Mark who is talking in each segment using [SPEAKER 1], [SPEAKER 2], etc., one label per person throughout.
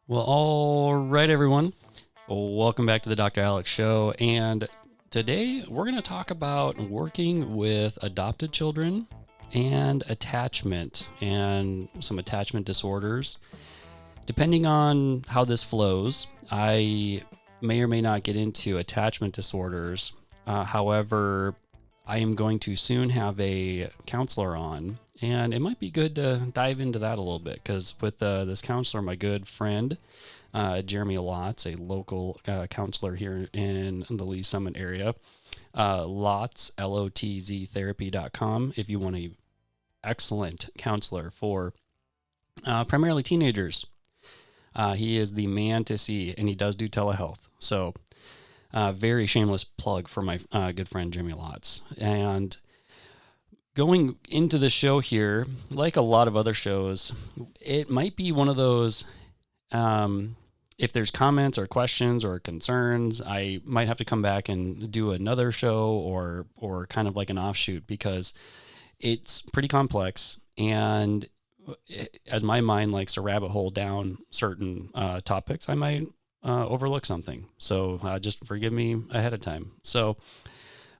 [SPEAKER 1] Well, all right, everyone. Welcome back to the Dr. Alex Show. And today we're going to talk about working with adopted children and attachment and some attachment disorders. Depending on how this flows, I may or may not get into attachment disorders. However, I am going to soon have a counselor on, and it might be good to dive into that a little bit because with this counselor, my good friend, Jeremy Lotz, a local counselor here in the Lee Summit area, Lotz, Lotz therapy.com if you want a excellent counselor for primarily teenagers. He is the man to see, and he does do telehealth. So very shameless plug for my good friend Jeremy Lotz. And going into the show here, like a lot of other shows, it might be one of those, if there's comments or questions or concerns, I might have to come back and do another show or kind of like an offshoot because it's pretty complex. And as my mind likes to rabbit hole down certain topics, I might overlook something. So just forgive me ahead of time. So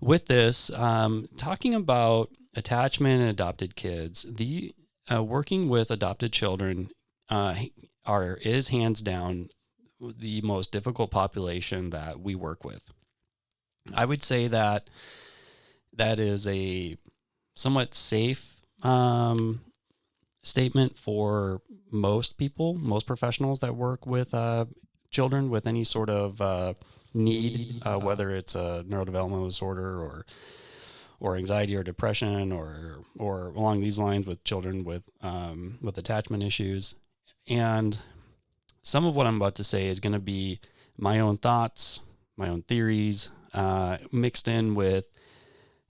[SPEAKER 1] with this, talking about attachment and adopted kids, the working with adopted children is hands down the most difficult population that we work with. I would say that is a somewhat safe statement for most people, most professionals that work with children with any sort of need, whether it's a neurodevelopmental disorder or anxiety or depression or along these lines with children with attachment issues. And some of what I'm about to say is going to be my own thoughts, my own theories, mixed in with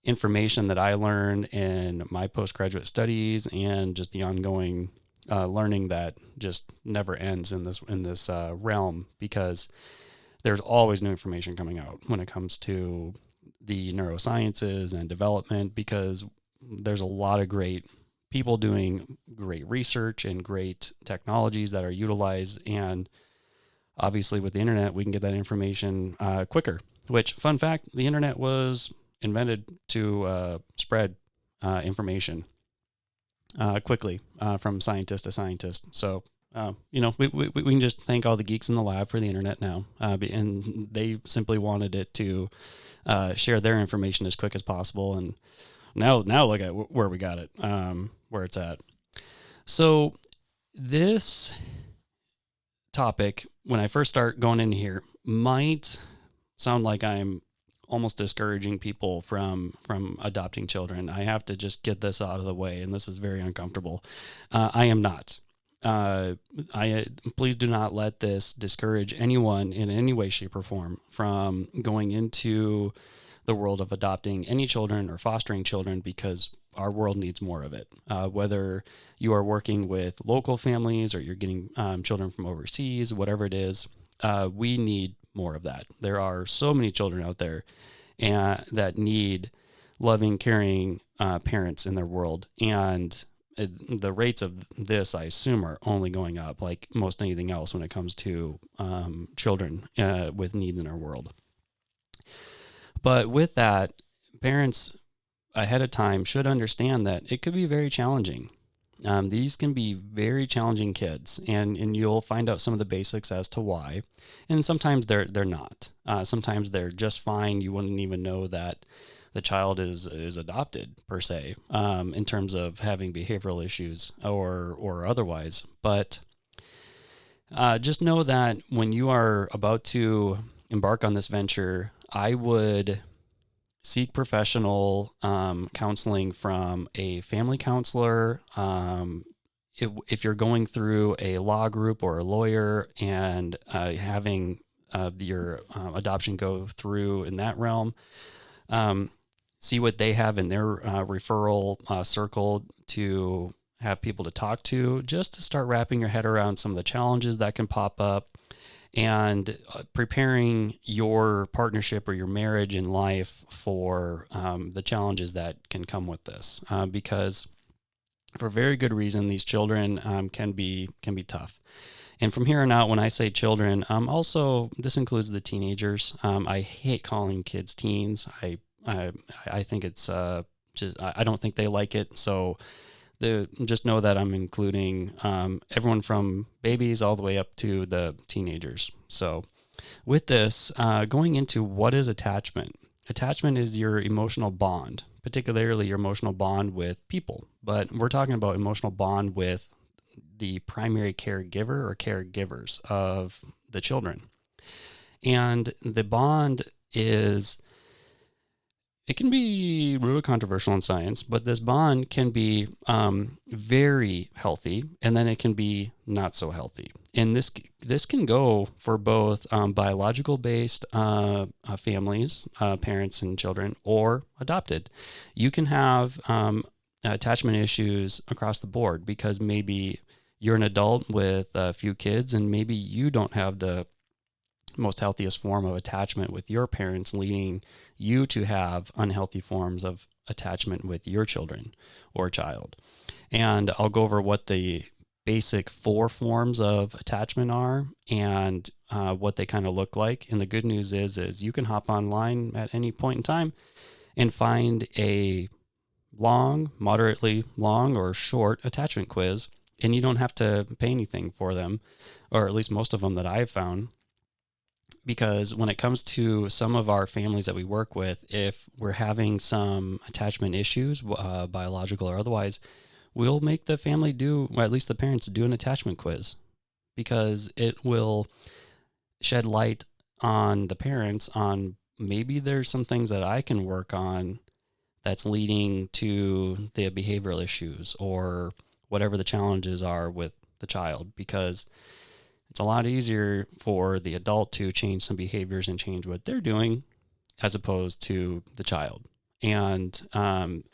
[SPEAKER 1] information that I learned in my postgraduate studies and just the ongoing learning that just never ends in this realm, because there's always new information coming out when it comes to the neurosciences and development, because there's a lot of great people doing great research and great technologies that are utilized. And obviously with the internet, we can get that information quicker, which, fun fact, the internet was invented to spread information quickly from scientist to scientist. So, we can just thank all the geeks in the lab for the internet now. And they simply wanted it to share their information as quick as possible. And now look at where we got it, where it's at. So this topic, when I first start going in here, might sound like I'm almost discouraging people from adopting children. I have to just get this out of the way, and this is very uncomfortable. I am not. Please do not let this discourage anyone in any way, shape, or form from going into the world of adopting any children or fostering children, because our world needs more of it. Whether you are working with local families or you're getting children from overseas, whatever it is, we need more of that. There are so many children out there that need loving, caring parents in their world. And the rates of this, I assume, are only going up, like most anything else when it comes to children with needs in our world. But with that, parents ahead of time should understand that it could be very challenging. These can be very challenging kids, and you'll find out some of the basics as to why. And sometimes they're not. Sometimes they're just fine. You wouldn't even know that the child is adopted per se, in terms of having behavioral issues or otherwise. But just know that when you are about to embark on this venture, I would seek professional counseling from a family counselor. If you're going through a law group or a lawyer and having your adoption go through in that realm, see what they have in their referral circle to have people to talk to, just to start wrapping your head around some of the challenges that can pop up, and preparing your partnership or your marriage in life for the challenges that can come with this. Because for very good reason, these children can be tough. And from here on out, when I say children, also this includes the teenagers. I hate calling kids teens. I think it's just I don't think they like it. So just know that I'm including everyone from babies all the way up to the teenagers. So with this, going into what is attachment. Attachment is your emotional bond, particularly your emotional bond with people. But we're talking about emotional bond with the primary caregiver or caregivers of the children. And the bond is, it can be really controversial in science, but this bond can be very healthy, and then it can be not so healthy. And this can go for both biological based families, parents and children, or adopted. You can have attachment issues across the board because maybe you're an adult with a few kids, and maybe you don't have the most healthiest form of attachment with your parents, leading you to have unhealthy forms of attachment with your children or child. And I'll go over what the basic 4 forms of attachment are and what they kind of look like. And the good news is you can hop online at any point in time and find a long, moderately long, or short attachment quiz, and you don't have to pay anything for them, or at least most of them that I've found. Because when it comes to some of our families that we work with, if we're having some attachment issues, biological or otherwise, we'll make the family do, or at least the parents do, an attachment quiz, because it will shed light on the parents on maybe there's some things that I can work on that's leading to the behavioral issues or whatever the challenges are with the child, because it's a lot easier for the adult to change some behaviors and change what they're doing as opposed to the child. And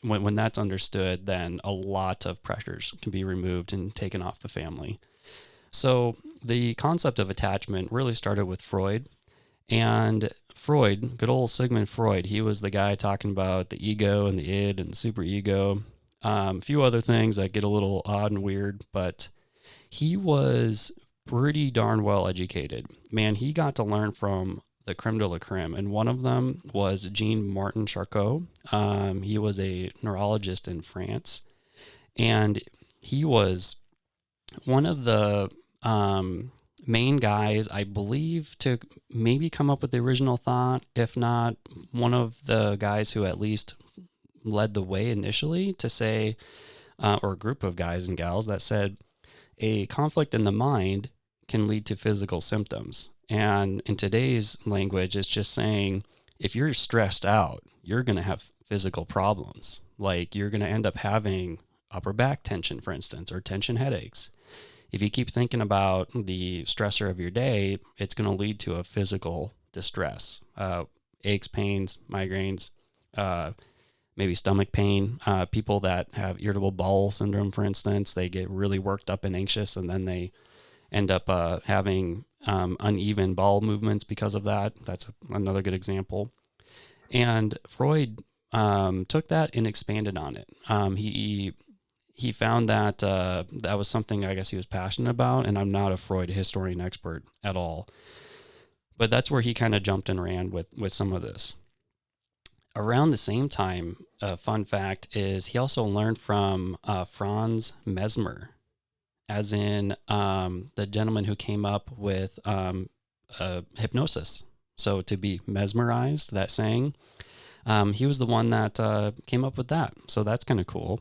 [SPEAKER 1] when that's understood, then a lot of pressures can be removed and taken off the family. So the concept of attachment really started with Freud. And Freud, good old Sigmund Freud, he was the guy talking about the ego and the id and the superego. A few other things that get a little odd and weird, but he was pretty darn well educated. Man, he got to learn from the creme de la creme, and one of them was Jean-Martin Charcot. He was a neurologist in France, and he was one of the main guys, I believe, to maybe come up with the original thought, if not one of the guys who at least led the way initially to say, or a group of guys and gals that said, a conflict in the mind can lead to physical symptoms. And in today's language, it's just saying, if you're stressed out, you're going to have physical problems. Like you're going to end up having upper back tension, for instance, or tension headaches. If you keep thinking about the stressor of your day, it's going to lead to a physical distress, aches, pains, migraines, maybe stomach pain. People that have irritable bowel syndrome, for instance, they get really worked up and anxious, and then they end up having uneven bowel movements because of that. That's another good example. And Freud took that and expanded on it. He found that that was something I guess he was passionate about, and I'm not a Freud historian expert at all. But that's where he kind of jumped and ran with some of this. Around the same time, a fun fact is he also learned from Franz Mesmer, as in the gentleman who came up with hypnosis. So to be mesmerized, that saying, he was the one that came up with that. So that's kind of cool.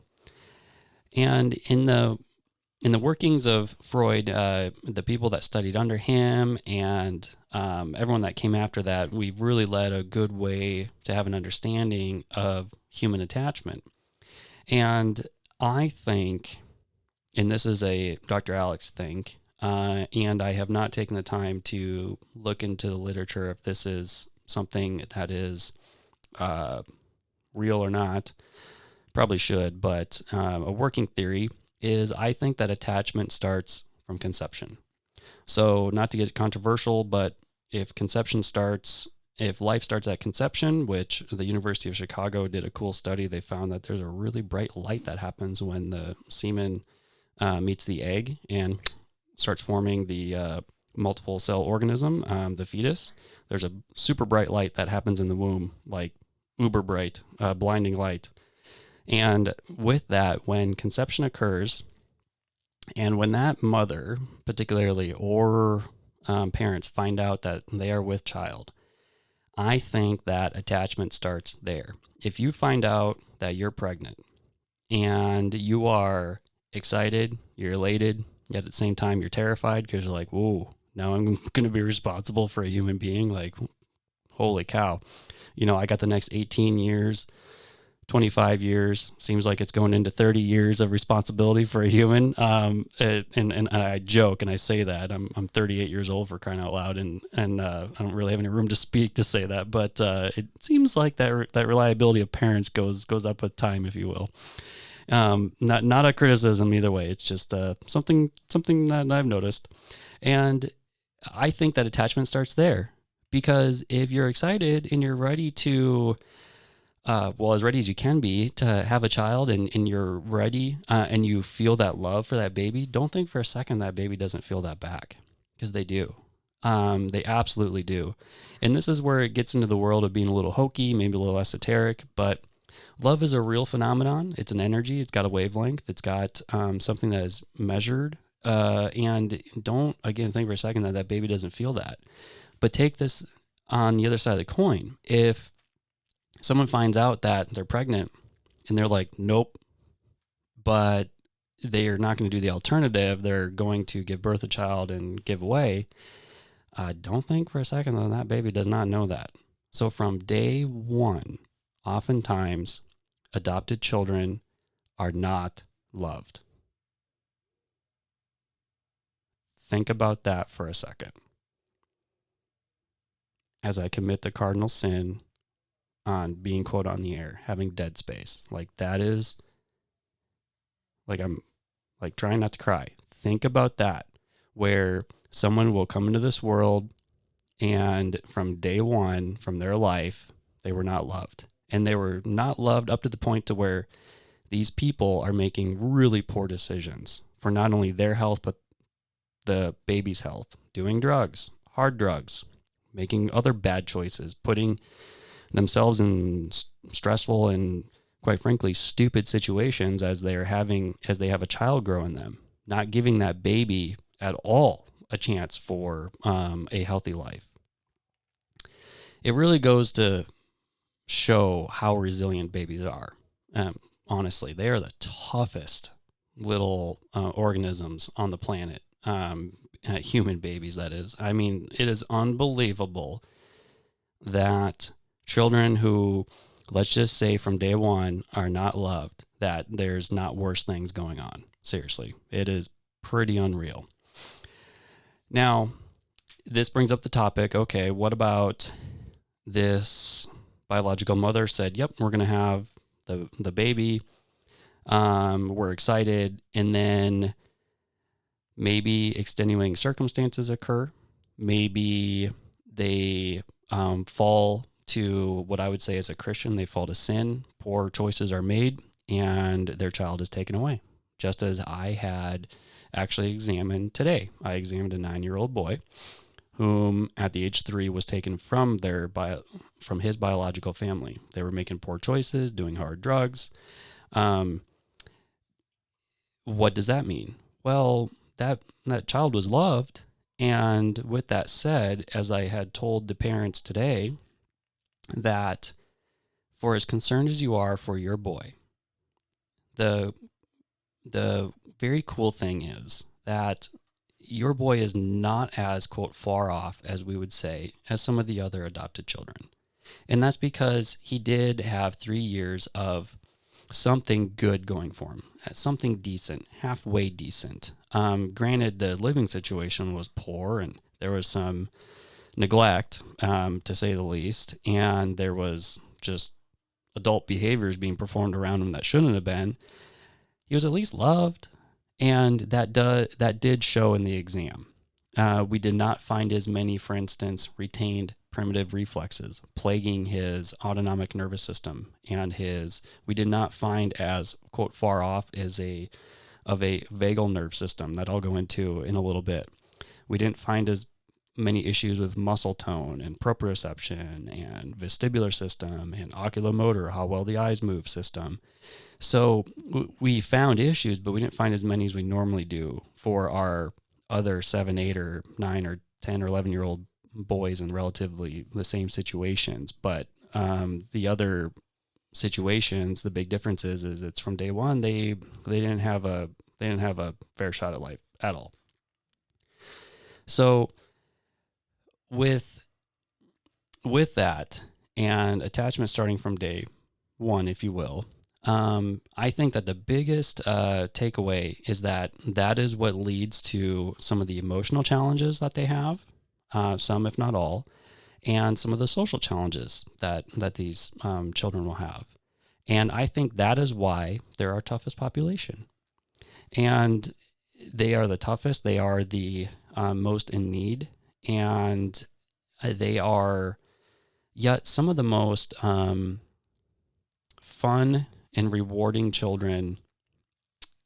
[SPEAKER 1] And in the workings of Freud, the people that studied under him and everyone that came after that, we've really led a good way to have an understanding of human attachment. And I think, and this is a Dr. Alex think, and I have not taken the time to look into the literature if this is something that is real or not. Probably should, but a working theory is I think that attachment starts from conception. So not to get controversial, but if life starts at conception, which the University of Chicago did a cool study, they found that there's a really bright light that happens when the semen meets the egg and starts forming the multiple cell organism, the fetus, there's a super bright light that happens in the womb, like uber bright, blinding light. And with that, when conception occurs, and when that mother, particularly, or parents find out that they are with child, I think that attachment starts there. If you find out that you're pregnant and you are excited, you're elated, yet at the same time you're terrified because you're like, whoa, now I'm going to be responsible for a human being. Like, holy cow. I got the next 18 years, 25 years, seems like it's going into 30 years of responsibility for a human. And I joke and I say that I'm 38 years old, for crying out loud. And I don't really have any room to speak to say that, but it seems like that reliability of parents goes up with time, if you will. Not a criticism either way. It's just something that I've noticed. And I think that attachment starts there, because if you're excited and you're ready to, as ready as you can be to have a child, and you're ready and you feel that love for that baby, don't think for a second that baby doesn't feel that back, because they do. They absolutely do. And this is where it gets into the world of being a little hokey, maybe a little esoteric, but love is a real phenomenon. It's an energy. It's got a wavelength. It's got something that is measured. And don't, again, think for a second that baby doesn't feel that. But take this on the other side of the coin. If someone finds out that they're pregnant and they're like, nope, but they are not going to do the alternative, they're going to give birth to a child and give away, don't think for a second that baby does not know that. So from day one, oftentimes adopted children are not loved. Think about that for a second. As I commit the cardinal sin on being quote on the air, having dead space, like that is like, I'm like trying not to cry. Think about that, where someone will come into this world and from day one, from their life, they were not loved. And they were not loved up to the point to where these people are making really poor decisions for not only their health, but the baby's health, doing drugs, hard drugs, making other bad choices, putting themselves in stressful and, quite frankly, stupid situations as they have a child grow in them, not giving that baby at all a chance for a healthy life. It really goes to show how resilient babies are. Honestly, they are the toughest little organisms on the planet. Human babies, that is. I mean, it is unbelievable that children who, let's just say from day one, are not loved, that there's not worse things going on. Seriously, it is pretty unreal. Now, this brings up the topic, okay, what about this biological mother said, yep, we're going to have the baby. We're excited. And then maybe extenuating circumstances occur. Maybe they fall to what I would say as a Christian, they fall to sin. Poor choices are made and their child is taken away. Just as I had actually examined today. I examined a 9-year-old boy whom at the age of 3 was taken from from his biological family. They were making poor choices, doing hard drugs. What does that mean? Well, that child was loved. And with that said, as I had told the parents today, that for as concerned as you are for your boy, the very cool thing is that your boy is not as, quote, far off, as we would say, as some of the other adopted children. And that's because he did have 3 years of something good going for him, something decent, halfway decent. Granted, the living situation was poor and there was some neglect, to say the least, and there was just adult behaviors being performed around him that shouldn't have been. He was at least loved, and that did show in the exam. We did not find as many, for instance, retained primitive reflexes plaguing his autonomic nervous system, and we did not find as, quote, far off as a of a vagal nerve system that I'll go into in a little bit. We didn't find as many issues with muscle tone and proprioception and vestibular system and oculomotor, how well the eyes move system. So we found issues, but we didn't find as many as we normally do for our other 7, 8, or 9, or 10, or 11-year-old boys in relatively the same situations. But the other situations, the big difference is it's from day one they didn't have a fair shot at life at all. So with that and attachment starting from day one, if you will, I think that the biggest takeaway is that is what leads to some of the emotional challenges that they have, some if not all, and some of the social challenges that these children will have. And I think that is why they're our toughest population. And they are the toughest. They are the most in need. And they are yet some of the most fun and rewarding children,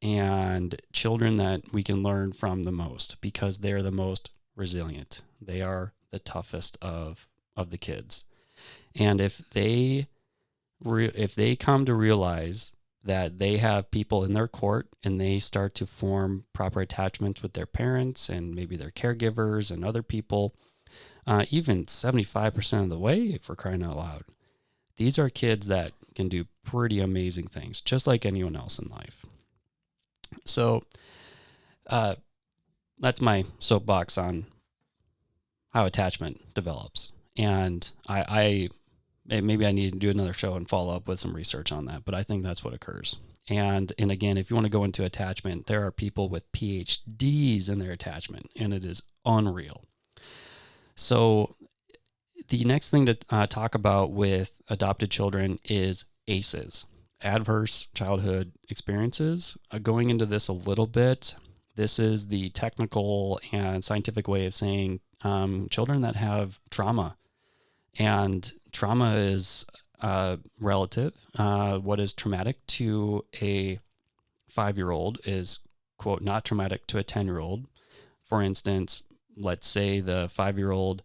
[SPEAKER 1] and children that we can learn from the most, because they're the most resilient. They are the toughest of the kids. And if they come to realize that they have people in their court and they start to form proper attachments with their parents and maybe their caregivers and other people, even 75% of the way, for crying out loud, these are kids that can do pretty amazing things, just like anyone else in life. So that's my soapbox on how attachment develops. And I maybe I need to do another show and follow up with some research on that, but I think that's what occurs. And again, if you want to go into attachment, there are people with PhDs in their attachment, and it is unreal. So the next thing to talk about with adopted children is ACEs, adverse childhood experiences. Going into this a little bit, this is the technical and scientific way of saying children that have trauma. And trauma is relative. What is traumatic to a 5-year-old is, quote, not traumatic to a 10-year-old. For instance, let's say the 5-year-old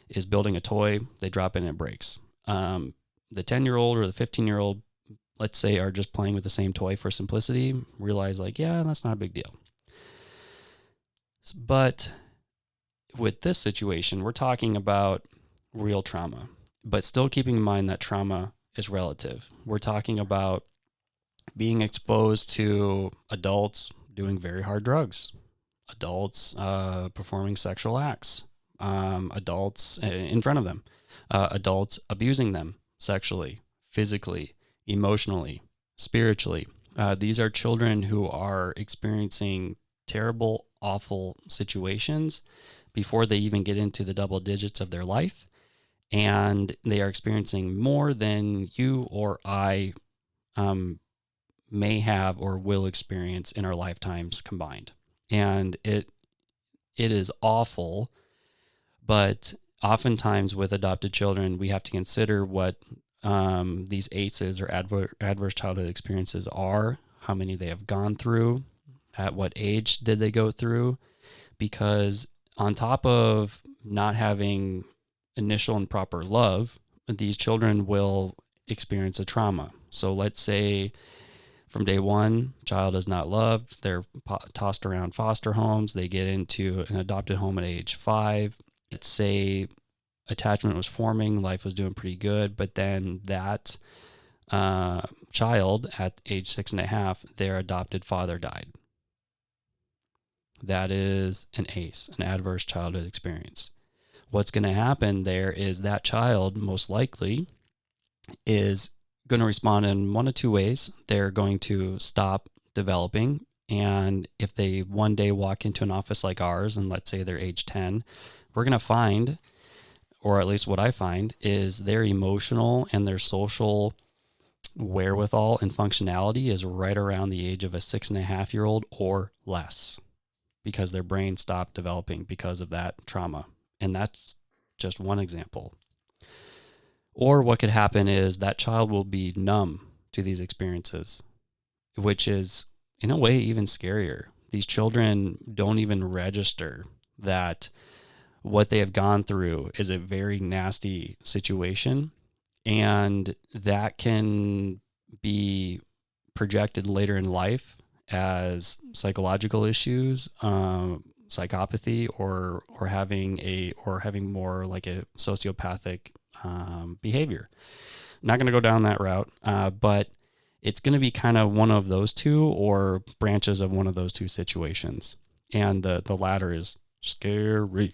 [SPEAKER 1] is building a toy, they drop it and it breaks. The 10-year-old or the 15-year-old, let's say, are just playing with the same toy for simplicity, realize like, yeah, that's not a big deal. But with this situation, we're talking about real trauma, but still keeping in mind that trauma is relative. We're talking about being exposed to adults doing very hard drugs, adults performing sexual acts, adults in front of them, adults abusing them sexually, physically, emotionally, spiritually. These are children who are experiencing terrible, awful situations before they even get into the double digits of their life. And they are experiencing more than you or I may have or will experience in our lifetimes combined. And it is awful, but oftentimes with adopted children, we have to consider what these ACEs or adverse childhood experiences are, how many they have gone through, at what age did they go through, because on top of not having initial and proper love, these children will experience a trauma. So let's say from day one, child is not loved. They're tossed around foster homes. They get into an adopted home at age 5. Let's say attachment was forming, life was doing pretty good, but then that child at age 6.5, their adopted father died. That is an ACE, an adverse childhood experience. What's going to happen there is that child most likely is going to respond in one of two ways. They're going to stop developing. And if they one day walk into an office like ours, and let's say they're age 10, we're going to find, or at least what I find, is their emotional and their social wherewithal and functionality is right around the age of a 6.5-year-old or less, because their brain stopped developing because of that trauma. And that's just one example. Or what could happen is that child will be numb to these experiences, which is in a way, even scarier. These children don't even register that what they have gone through is a very nasty situation, and that can be projected later in life as psychological issues, psychopathy, or having more like a sociopathic behavior. Not going to go down that route, but it's going to be kind of one of those two or branches of one of those two situations, and the latter is scary.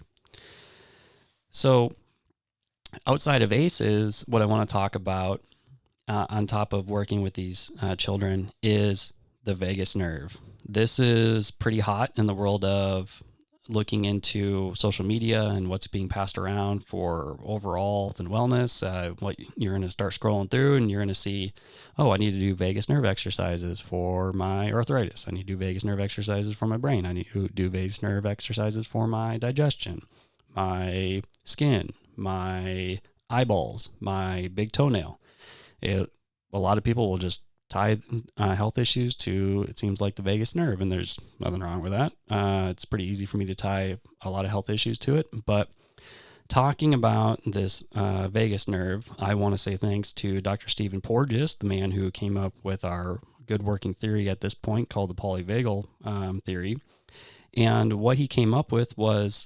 [SPEAKER 1] So outside of ACEs, what I want to talk about on top of working with these children is the vagus nerve. This is pretty hot in the world of looking into social media and what's being passed around for overall health and wellness. What you're going to start scrolling through, and you're going to see, oh, I need to do vagus nerve exercises for my arthritis. I need to do vagus nerve exercises for my brain. I need to do vagus nerve exercises for my digestion, my skin, my eyeballs, my big toenail. A lot of people will just tie health issues to, it seems like, the vagus nerve, and there's nothing wrong with that. It's pretty easy for me to tie a lot of health issues to it. But talking about this vagus nerve, I want to say thanks to Dr. Stephen Porges, the man who came up with our good working theory at this point called the polyvagal theory. And what he came up with was,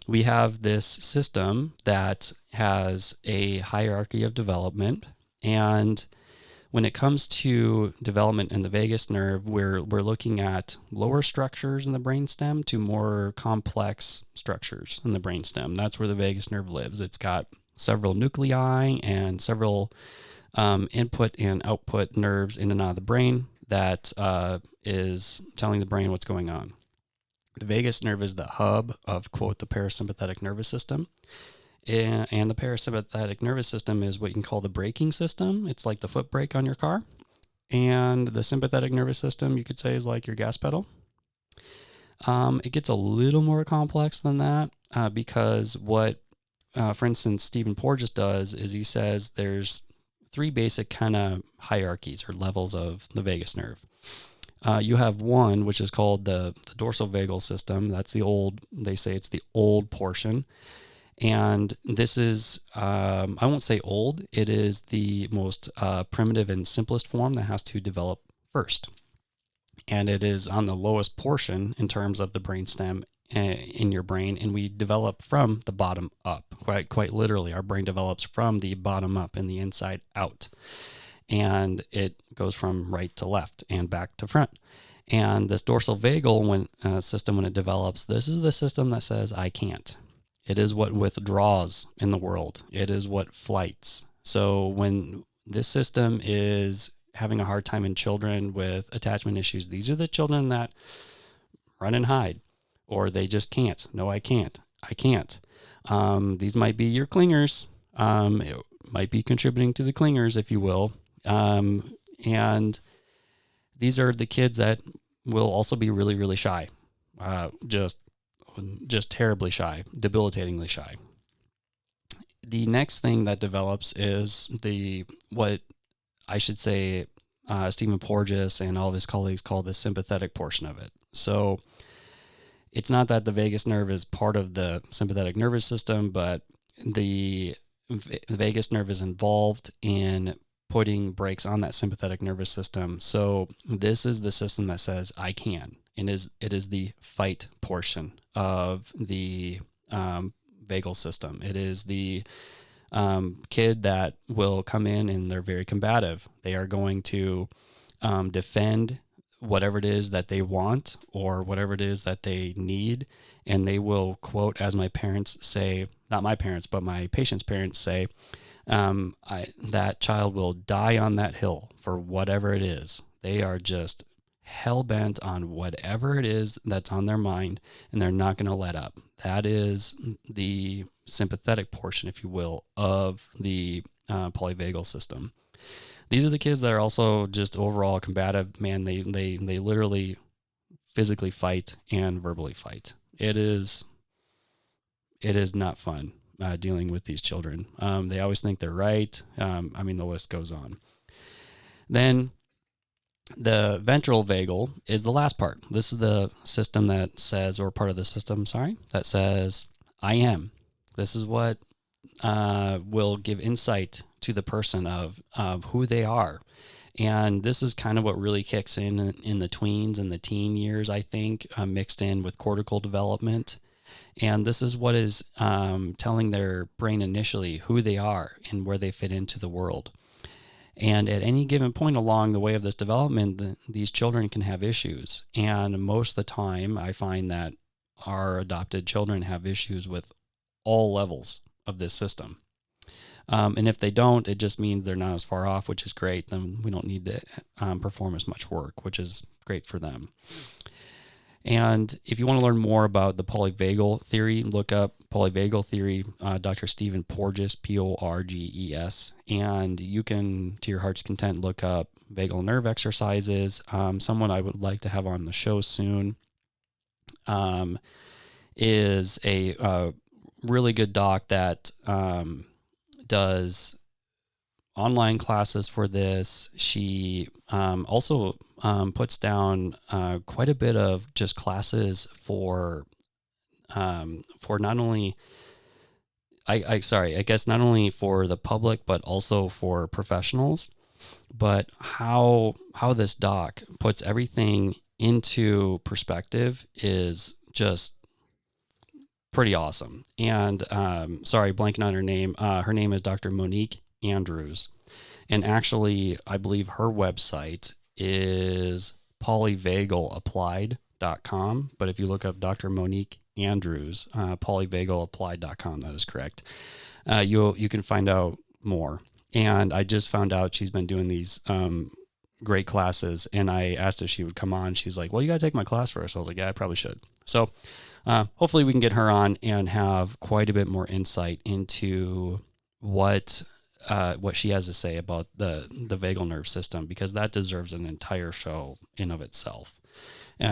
[SPEAKER 1] we have this system that has a hierarchy of development, and when it comes to development in the vagus nerve, we're looking at lower structures in the brainstem to more complex structures in the brainstem. That's where the vagus nerve lives. It's got several nuclei and several input and output nerves in and out of the brain that is telling the brain what's going on. The vagus nerve is the hub of, quote, the parasympathetic nervous system. And the parasympathetic nervous system is what you can call the braking system. It's like the foot brake on your car. And the sympathetic nervous system, you could say, is like your gas pedal. It gets a little more complex than that because what, for instance, Stephen Porges does is he says there's three basic kind of hierarchies or levels of the vagus nerve. You have one, which is called the dorsal vagal system. That's the old, they say it's the old portion. And this is, I won't say old, it is the most primitive and simplest form that has to develop first. And it is on the lowest portion in terms of the brainstem in your brain. And we develop from the bottom up, quite literally. Our brain develops from the bottom up and the inside out. And it goes from right to left and back to front. And this dorsal vagal system, when it develops, this is the system that says, I can't. It is what withdraws in the world. It is what flights. So when this system is having a hard time in children with attachment issues, these are the children that run and hide, or they just can't. No, I can't. I can't. These might be your clingers. It might be contributing to the clingers, if you will. And these are the kids that will also be really, really shy. Just terribly shy, debilitatingly shy. The next thing that develops is what I should say Stephen Porges and all of his colleagues call the sympathetic portion of it. So it's not that the vagus nerve is part of the sympathetic nervous system, but the vagus nerve is involved in putting brakes on that sympathetic nervous system. So this is the system that says, I can. And it is the fight portion of the vagal system. It is the kid that will come in and they're very combative. They are going to defend whatever it is that they want or whatever it is that they need. And they will, quote, as my parents say, not my parents, but my patient's parents say, that child will die on that hill for whatever it is. They are just hell-bent on whatever it is that's on their mind, and they're not going to let up. That is the sympathetic portion, if you will, of the polyvagal system. These are the kids that are also just overall combative. Man, they literally physically fight and verbally fight. It is not fun dealing with these children. They always think they're right. The list goes on. Then The ventral vagal is the last part. This is the system that says, or part of the system, sorry, that says, I am. This is what will give insight to the person of who they are. And this is kind of what really kicks in the tweens and the teen years, I think, mixed in with cortical development. And this is what is telling their brain initially who they are and where they fit into the world. And at any given point along the way of this development, these children can have issues. And most of the time, I find that our adopted children have issues with all levels of this system. And if they don't, it just means they're not as far off, which is great. Then we don't need to perform as much work, which is great for them. And if you want to learn more about the polyvagal theory, look up polyvagal theory, Dr. Stephen Porges, Porges. And you can, to your heart's content, look up vagal nerve exercises. Someone I would like to have on the show soon is a really good doc that does online classes for this. She also puts down quite a bit of just classes for not only I guess not only for the public but also for professionals. But how this doc puts everything into perspective is just pretty awesome. And sorry, blanking on her name. Her name is Dr. Monique Andrews. And actually, I believe her website is polyvagalapplied.com. But if you look up Dr. Monique Andrews, polyvagalapplied.com, that is correct. You can find out more. And I just found out she's been doing these great classes. And I asked if she would come on. She's like, well, you got to take my class first. I was like, yeah, I probably should. So hopefully we can get her on and have quite a bit more insight into what she has to say about the vagal nerve system, because that deserves an entire show in of itself.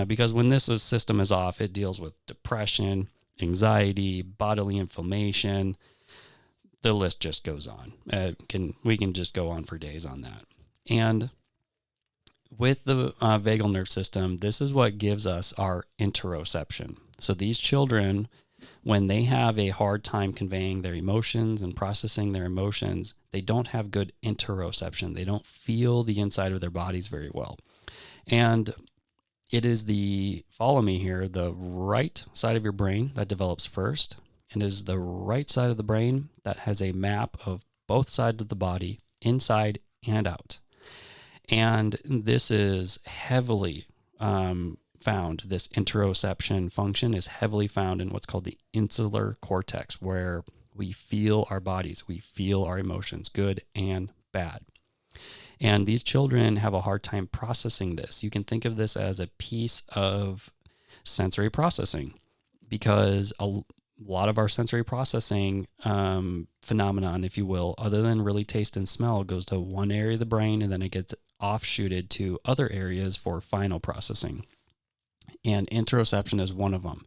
[SPEAKER 1] Because when this system is off, it deals with depression, anxiety, bodily inflammation. The list just goes on. We can just go on for days on that. And with the vagal nerve system, this is what gives us our interoception. So these children, when they have a hard time conveying their emotions and processing their emotions, they don't have good interoception. They don't feel the inside of their bodies very well. And it is follow me here, the right side of your brain that develops first, and is the right side of the brain that has a map of both sides of the body, inside and out. And this is heavily found, this interoception function is heavily found in what's called the insular cortex, where we feel our bodies, we feel our emotions, good and bad. And these children have a hard time processing this. You can think of this as a piece of sensory processing, because a lot of our sensory processing phenomenon, if you will, other than really taste and smell, goes to one area of the brain and then it gets offshooted to other areas for final processing. And interoception is one of them.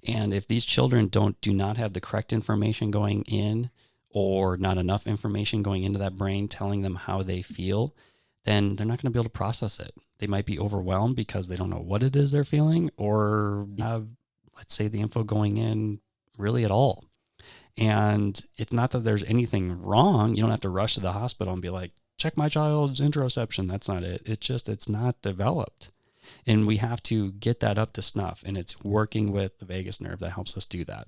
[SPEAKER 1] And if these children do not have the correct information going in, or not enough information going into that brain telling them how they feel, then they're not going to be able to process it. They might be overwhelmed because they don't know what it is they're feeling, or have, let's say, the info going in really at all. And it's not that there's anything wrong. You don't have to rush to the hospital and be like, check my child's interoception. That's not it. It's just, it's not developed. And we have to get that up to snuff. And it's working with the vagus nerve that helps us do that.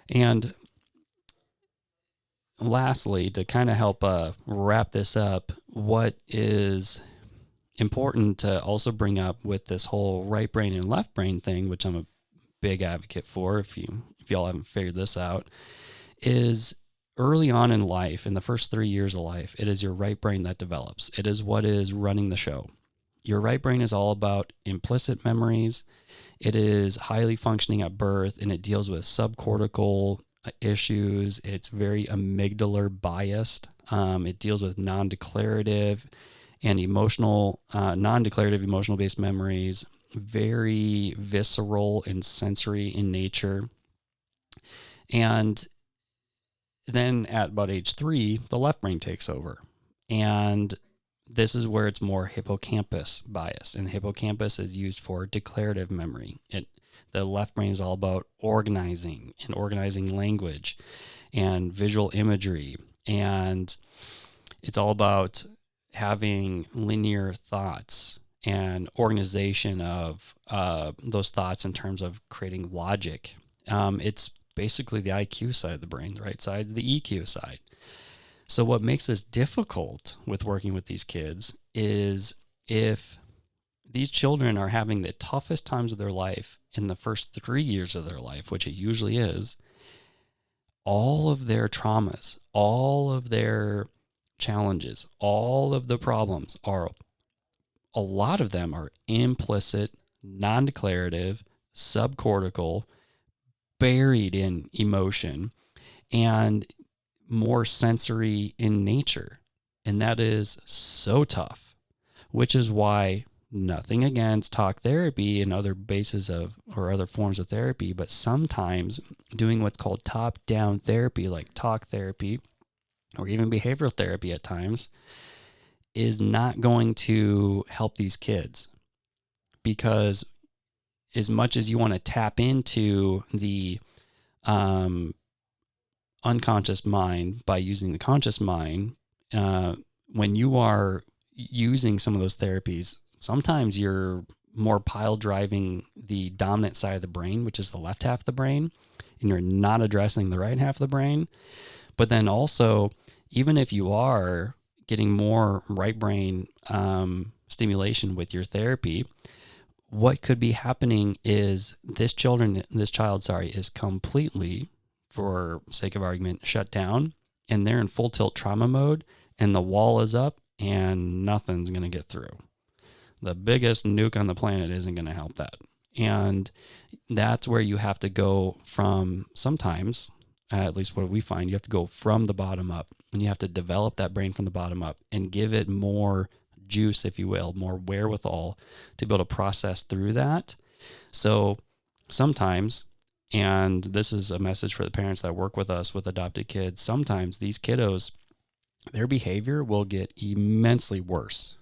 [SPEAKER 1] And lastly, to kind of help wrap this up, what is important to also bring up with this whole right brain and left brain thing, which I'm a big advocate for, if y'all haven't figured this out, is early on in life, in the first 3 years of life, it is your right brain that develops. It is what is running the show. Your right brain is all about implicit memories. It is highly functioning at birth, and it deals with subcortical issues. It's very amygdalar biased. It deals with non-declarative and non-declarative emotional-based memories, very visceral and sensory in nature. And then at about age 3, the left brain takes over. And this is where it's more hippocampus bias, and hippocampus is used for declarative memory. The left brain is all about organizing and organizing language and visual imagery, and it's all about having linear thoughts and organization of those thoughts in terms of creating logic. It's basically the IQ side of the brain. The right side is the EQ side. So what makes this difficult with working with these kids is if these children are having the toughest times of their life in the first 3 years of their life, which it usually is, all of their traumas, all of their challenges, all of the problems are, a lot of them are implicit, non-declarative, subcortical, buried in emotion, and more sensory in nature. And that is so tough, which is why nothing against talk therapy and other bases of, or other forms of therapy, but sometimes doing what's called top-down therapy, like talk therapy or even behavioral therapy at times, is not going to help these kids, because as much as you want to tap into the unconscious mind by using the conscious mind, when you are using some of those therapies, sometimes you're more pile driving the dominant side of the brain, which is the left half of the brain, and you're not addressing the right half of the brain. But then also, even if you are getting more right brain stimulation with your therapy, what could be happening is this child is completely, for sake of argument, shut down, and they're in full tilt trauma mode, and the wall is up and nothing's going to get through. The biggest nuke on the planet isn't going to help that. And that's where you have to go from, sometimes, at least what we find, you have to go from the bottom up, and you have to develop that brain from the bottom up and give it more juice, if you will, more wherewithal to be able to process through that. So sometimes, and this is a message for the parents that work with us with adopted kids, sometimes these kiddos, their behavior will get immensely worse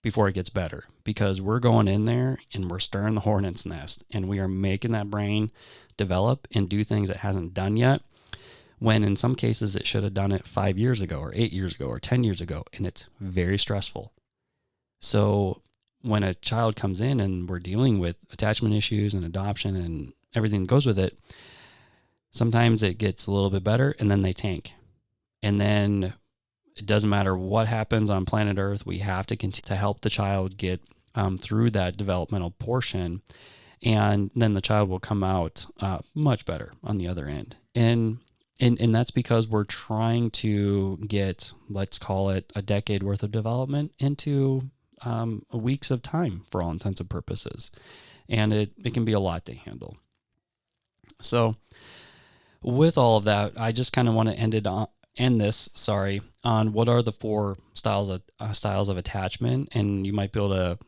[SPEAKER 1] before it gets better, because we're going in there and we're stirring the hornet's nest, and we are making that brain develop and do things it hasn't done yet, when in some cases it should have done it 5 years ago or 8 years ago or 10 years ago, and it's very stressful. So when a child comes in and we're dealing with attachment issues and adoption and everything that goes with it, sometimes it gets a little bit better and then they tank. And then it doesn't matter what happens on planet Earth, we have to continue to help the child get through that developmental portion. And then the child will come out much better on the other end. And that's because we're trying to get, let's call it, a decade worth of development into weeks of time for all intents and purposes. And it can be a lot to handle. So with all of that, I just kind of want to end this on what are the 4 styles of attachment. And you might be able to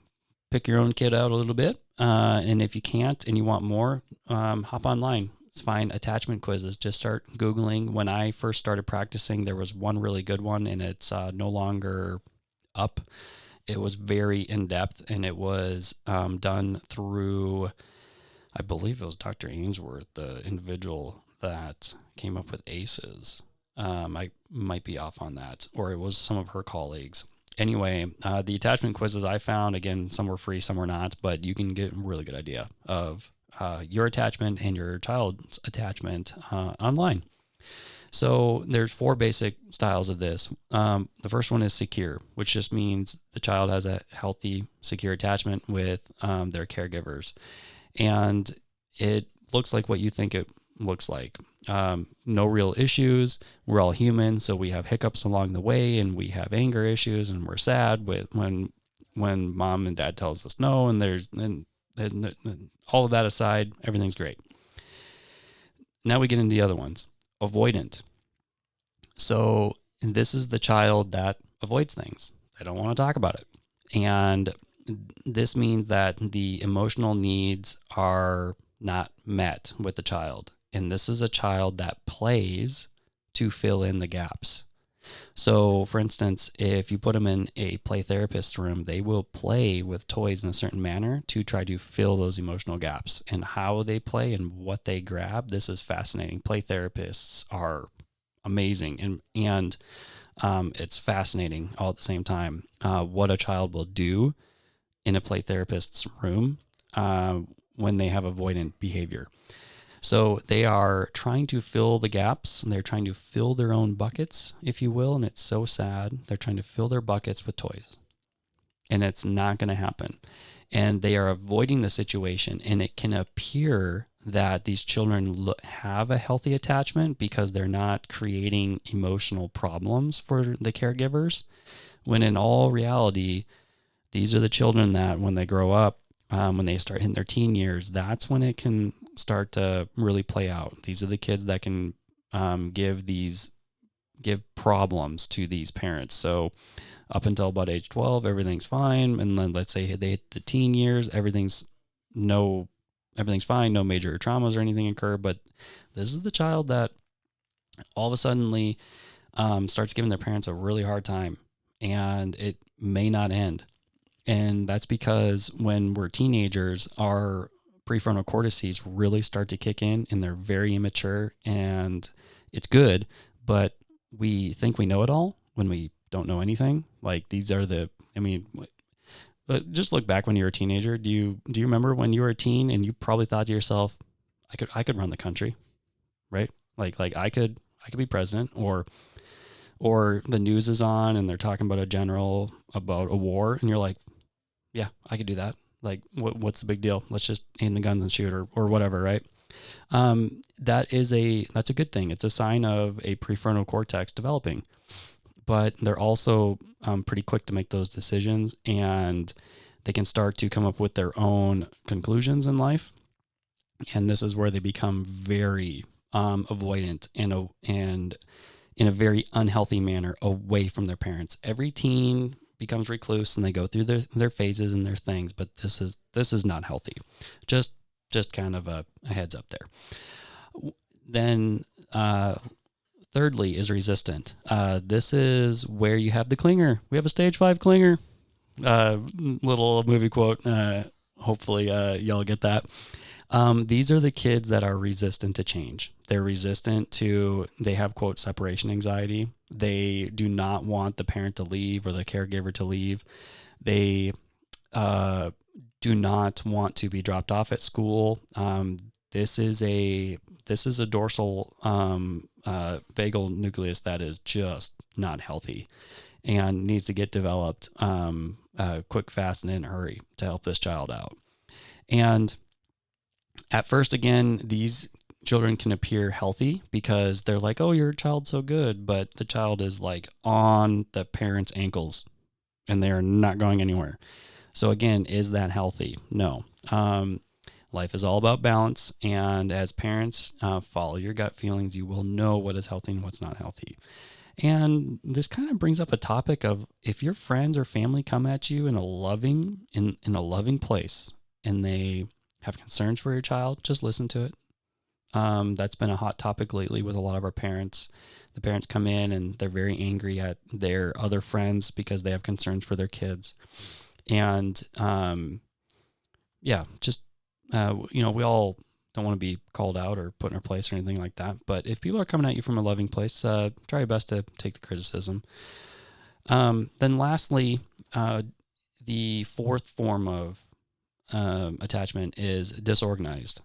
[SPEAKER 1] pick your own kid out a little bit. And if you can't and you want more, hop online. It's fine. Attachment quizzes. Just start Googling. When I first started practicing, there was one really good one, and it's no longer up. It was very in-depth, and it was done through, I believe it was Dr. Ainsworth, the individual that came up with ACEs. I might be off on that, or it was some of her colleagues. Anyway, the attachment quizzes I found, again, some were free, some were not, but you can get a really good idea of your attachment and your child's attachment online. So there's 4 basic styles of this. The first one is secure, which just means the child has a healthy, secure attachment with their caregivers. And it looks like what you think it looks like. No real issues. We're all human, so we have hiccups along the way, and we have anger issues, and we're sad with when mom and dad tells us no, and and all of that aside, everything's great. Now we get into the other ones. Avoidant. So this is the child that avoids things. They don't want to talk about it. And this means that the emotional needs are not met with the child. And this is a child that plays to fill in the gaps. So, for instance, if you put them in a play therapist room, they will play with toys in a certain manner to try to fill those emotional gaps. And how they play and what they grab, this is fascinating. Play therapists are amazing, and it's fascinating all at the same time. What a child will do in a play therapist's room when they have avoidant behavior. So they are trying to fill the gaps, and they're trying to fill their own buckets, if you will. And it's so sad. They're trying to fill their buckets with toys, and it's not going to happen. And they are avoiding the situation. And it can appear that these children have a healthy attachment because they're not creating emotional problems for the caregivers, when in all reality, these are the children that when they grow up, when they start hitting their teen years, that's when it can start to really play out. These are the kids that can give problems to these parents. So up until about age 12, everything's fine, and then let's say they hit the teen years, everything's fine, no major traumas or anything occur. But this is the child that all of a sudden starts giving their parents a really hard time, and it may not end. And that's because when we're teenagers, our prefrontal cortices really start to kick in, and they're very immature, and it's good, but we think we know it all when we don't know anything. Like but just look back when you were a teenager. Do you remember when you were a teen and you probably thought to yourself, I could run the country, right? Like I could be president, or the news is on and they're talking about about a war, and you're like, yeah, I could do that. Like, what's the big deal? Let's just aim the guns and shoot, or whatever, right? That's a good thing. It's a sign of a prefrontal cortex developing. But they're also pretty quick to make those decisions, and they can start to come up with their own conclusions in life. And this is where they become very avoidant and in a very unhealthy manner away from their parents. Every teen becomes recluse, and they go through their phases and their things, but this is not healthy. Just kind of a heads up there. Then thirdly is resistant. This is where you have the clinger. We have a stage 5 clinger. Little movie quote. Hopefully y'all get that. These are the kids that are resistant to change. They're resistant they have, quote, separation anxiety. They do not want the parent to leave or the caregiver to leave. They do not want to be dropped off at school. This is a dorsal vagal nucleus that is just not healthy and needs to get developed quick, fast, and in a hurry to help this child out. And at first, again, these children can appear healthy because they're like, oh, your child's so good, but the child is like on the parent's ankles and they're not going anywhere. So again, is that healthy? No. Life is all about balance, and as parents, follow your gut feelings. You will know what is healthy and what's not healthy. And this kind of brings up a topic of, if your friends or family come at you in a loving place, and they have concerns for your child, just listen to it. That's been a hot topic lately with a lot of our parents. The parents come in and they're very angry at their other friends because they have concerns for their kids. And we all don't want to be called out or put in our place or anything like that. But if people are coming at you from a loving place, try your best to take the criticism. Then lastly, the fourth form of attachment is disorganized.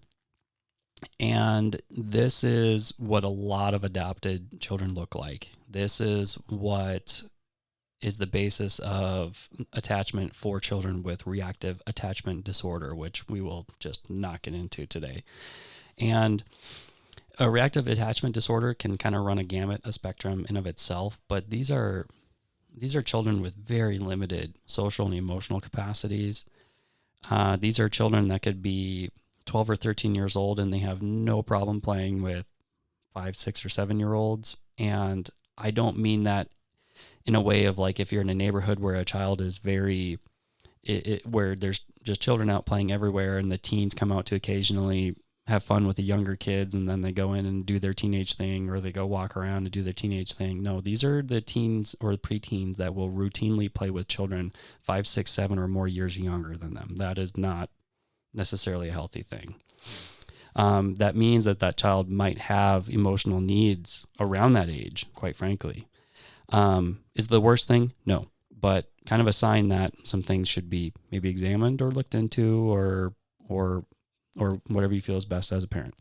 [SPEAKER 1] And this is what a lot of adopted children look like. This is what is the basis of attachment for children with reactive attachment disorder, which we will just not get into today. And a reactive attachment disorder can kind of run a gamut, a spectrum in of itself, but these are children with very limited social and emotional capacities. These are children that could be 12 or 13 years old and they have no problem playing with 5, 6, or 7-year-olds. And I don't mean that in a way of like, if you're in a neighborhood where a child is where there's just children out playing everywhere and the teens come out to occasionally have fun with the younger kids and then they go in and do their teenage thing, or they go walk around and do their teenage thing. No, these are the teens or the preteens that will routinely play with children 5, 6, 7 or more years younger than them. That is not necessarily a healthy thing. That means that that child might have emotional needs around that age, quite frankly. Is the worst thing? No, but kind of a sign that some things should be maybe examined or looked into, or whatever you feel is best as a parent.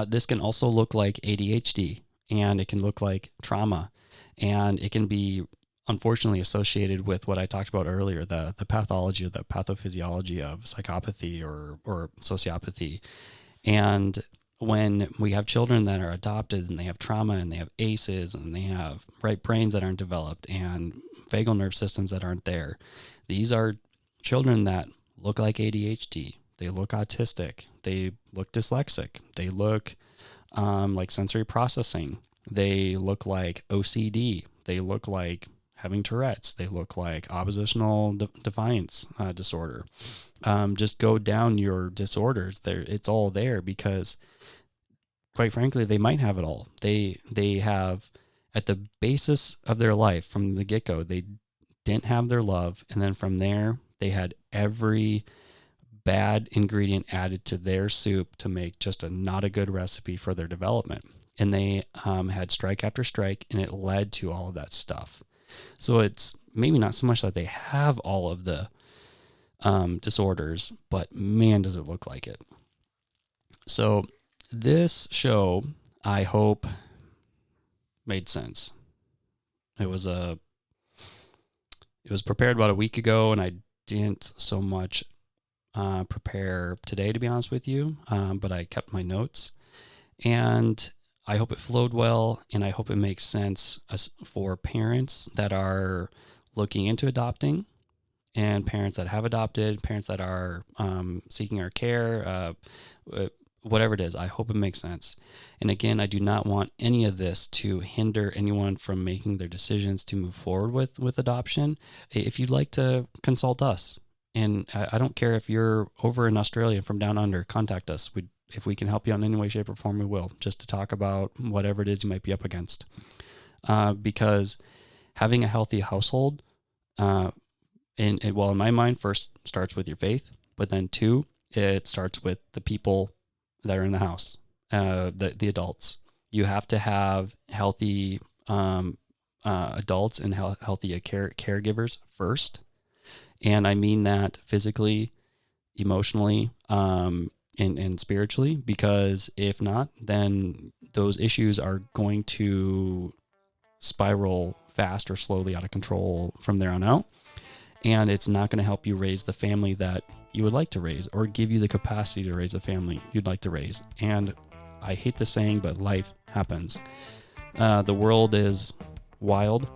[SPEAKER 1] This can also look like ADHD, and it can look like trauma, and it can be unfortunately associated with what I talked about earlier, the pathology or the pathophysiology of psychopathy or sociopathy. And when we have children that are adopted and they have trauma and they have ACEs and they have right brains that aren't developed and vagal nerve systems that aren't there, these are children that look like ADHD. They look autistic. They look dyslexic. They look like sensory processing. They look like OCD. They look like having Tourette's. They look like oppositional defiance disorder. Just go down your disorders. It's all there because, quite frankly, they might have it all. They have, at the basis of their life from the get-go, they didn't have their love, and then from there they had every bad ingredient added to their soup to make just not a good recipe for their development. And they had strike after strike, and it led to all of that stuff. So it's maybe not so much that they have all of the disorders, but man, does it look like it. So this show, I hope, made sense. It was prepared about a week ago, and I didn't so much prepare today, to be honest with you, but I kept my notes, and I hope it flowed well, and I hope it makes sense for parents that are looking into adopting, and parents that have adopted, parents that are seeking our care, whatever it is. I hope it makes sense. And again, I do not want any of this to hinder anyone from making their decisions to move forward with adoption. If you'd like to consult us, and I don't care if you're over in Australia from down under, contact us. If we can help you in any way, shape, or form, we will, just to talk about whatever it is you might be up against. Because having a healthy household, in my mind, first starts with your faith, but then two, it starts with the people that are in the house, the adults. You have to have healthy adults and healthy caregivers first. And I mean that physically, emotionally, and spiritually, because if not, then those issues are going to spiral fast or slowly out of control from there on out. And it's not going to help you raise the family that you would like to raise, or give you the capacity to raise the family you'd like to raise. And I hate the saying, but life happens. The world is wild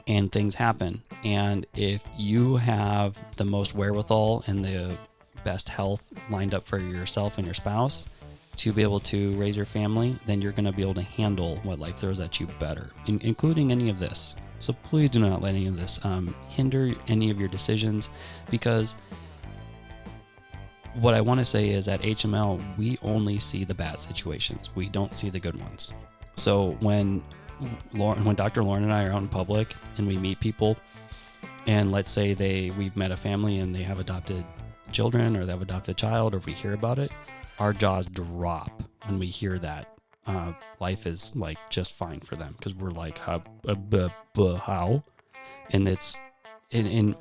[SPEAKER 1] and things happen. And if you have the most wherewithal and the best health lined up for yourself and your spouse to be able to raise your family, then you're going to be able to handle what life throws at you better, including any of this. So please do not let any of this hinder any of your decisions, because what I want to say is at HML, we only see the bad situations. We don't see the good ones. So when Dr. Lauren and I are out in public and we meet people, and let's say we've met a family and they have adopted children, or they have adopted a child, or if we hear about it, our jaws drop when we hear that life is like just fine for them, because we're like, how? And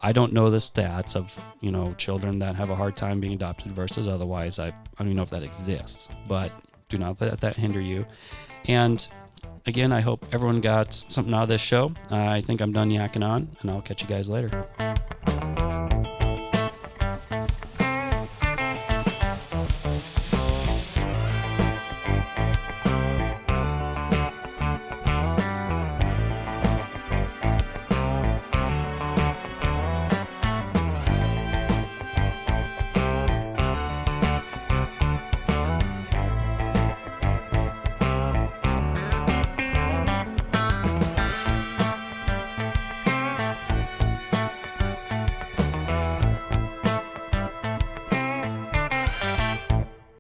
[SPEAKER 1] I don't know the stats of, children that have a hard time being adopted versus otherwise. I don't even know if that exists, but do not let that hinder you. And again, I hope everyone got something out of this show. I think I'm done yakking on, and I'll catch you guys later.